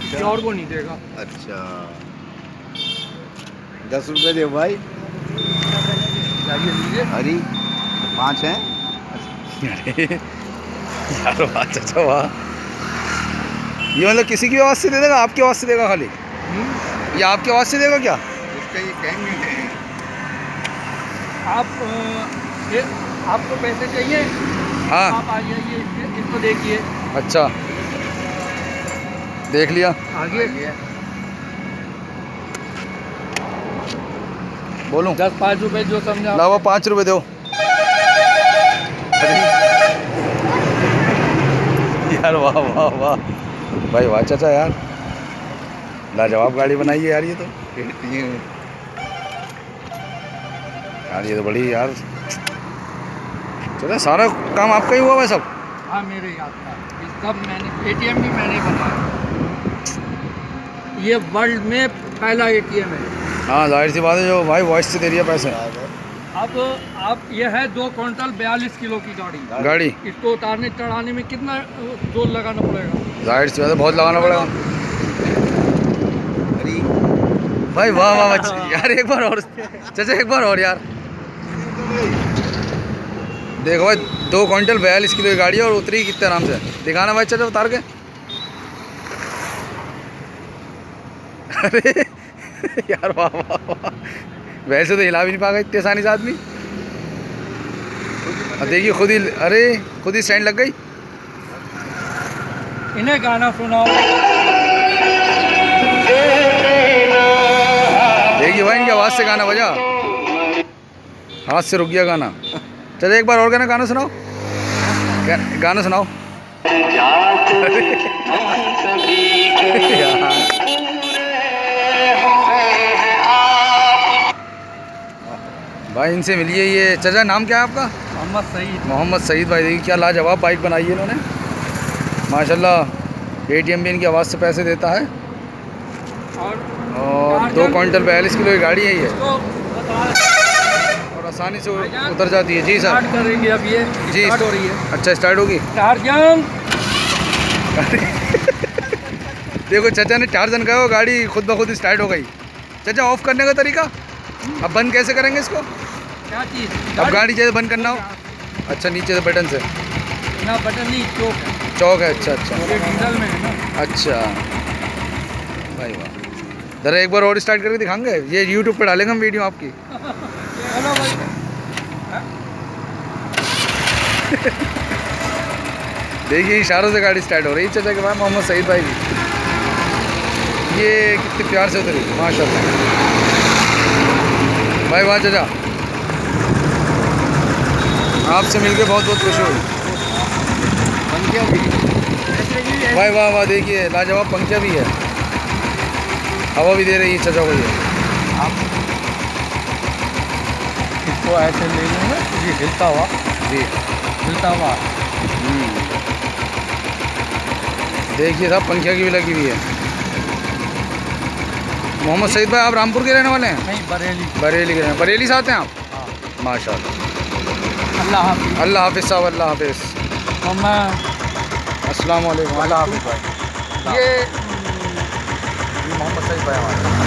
किसी और को नहीं देगा। अच्छा 10 रुपये दे भाई। जाइए लीजिए। हरी 5 हैं। अरे यार वाह चाचा वाह। ये मतलब किसी की आवाज़ से दे देगा, आपकी आवाज़ से देगा खाली? ये आपकी आवाज़ से देगा क्या? इसका ये कहेंगे आपको पैसे चाहिए? हाँ आप आ जाइए, इसको देखिए। अच्छा देख लिया। आगे बोलूं 10-5 रुपए जो समझा। लावा 5 रुपये दो। अरे यार वाह वाह वाह भाई वाह चाचा यार, लाजवाब गाड़ी बनाई है यार। ये तो यार ये तो बड़ी यार चलो, सारा काम आपका ही हुआ है सब? हाँ मेरे याद था। सब मैंने, एटीएम भी मैंने ही बनवाया। ये वर्ल्ड में पहला एटीएम है। हाँ जाहिर सी बात है, जो भाई वॉइस से दे रही है पैसे। अब ये है 2 क्विंटल 42 किलो की गाड़ी। इसको उतारने चढ़ाने में कितना जोर लगाना पड़ेगा? जाहिर सी बात है बहुत लगाना पड़ेगा भाई। वाह वाह यार एक बार और चाचा, एक बार और यार। देखो भाई 2 क्विंटल 42 किलो की गाड़ी है और उतरी कितने आराम से। दिखाना भाई चाचा उतार के। अरे यार वाह वाह वाह, वैसे तो हिला भी नहीं पाएगा इतनी आसानी से आदमी। अब देखिए खुद ही, अरे खुद ही स्टैंड लग गई। इन्हें गाना सुनाओ। देखिए भाई इनकी आवाज़ से गाना बजा, हाथ से रुक गया गाना। चलो एक बार और गाना सुनाओ, गाना सुनाओ। भाई इनसे मिलिए। ये चाचा नाम क्या है आपका? मोहम्मद सईद। मोहम्मद सईद भाई। देखिए क्या लाजवाब बाइक बनाई है इन्होंने माशाल्लाह। एटीएम भी इनकी आवाज़ से पैसे देता है और 2 क्विंटल 42 किलो की गाड़ी है ये और आसानी से उतर जाती है। जी सर स्टार्ट करेंगे अब, ये जी स्टार्ट हो रही है। अच्छा स्टार्ट होगी। टारजन। देखो चाचा ने टारजन कहा, गाड़ी खुद ब खुद स्टार्ट हो गई। चाचा ऑफ करने का तरीका, अब बंद कैसे करेंगे इसको? क्या चीज़? अब गाड़ी जैसे बंद करना हो? अच्छा नीचे से बटन से? ना बटन नहीं, चौक है। चौक है, अच्छा अच्छा ये डीजल में है ना। अच्छा भाई वाह। ज़रा एक बार और स्टार्ट करके दिखाएंगे, ये यूट्यूब पे डालेंगे हम वीडियो आपकी। हेलो भाई। देखिए इशारों से गाड़ी स्टार्ट हो रही है चाचा के भाई मोहम्मद सईद भाई की। ये कितने प्यार से उतरी माशाल्लाह भाई। वाह चाचा, आपसे मिलके बहुत बहुत खुशी हुई। पंखिया भी भाई वाह वाह, देखिए लाजवाब पंखिया भी है, हवा भी दे रही है चाचा को। ये आप इसको ऐसे ले लेंगे, ये हिलता हुआ। जी हिलता हुआ। देखिए साहब पंखिया की भी लगी हुई है। मोहम्मद सईद भाई आप रामपुर के रहने वाले हैं? नहीं, बरेली। बरेली के रहने, बरेली से आते हैं आप? हाँ। माशाल्लाह। अल्लाह हाफिज़। अल्लाह हाफिज़ साहब, अल्लाह हाफिज़। तो मैं अस्सलाम वालेकुम। अल्लाह हाफिज़ भाई। ये मोहम्मद सईद भाई हमारे।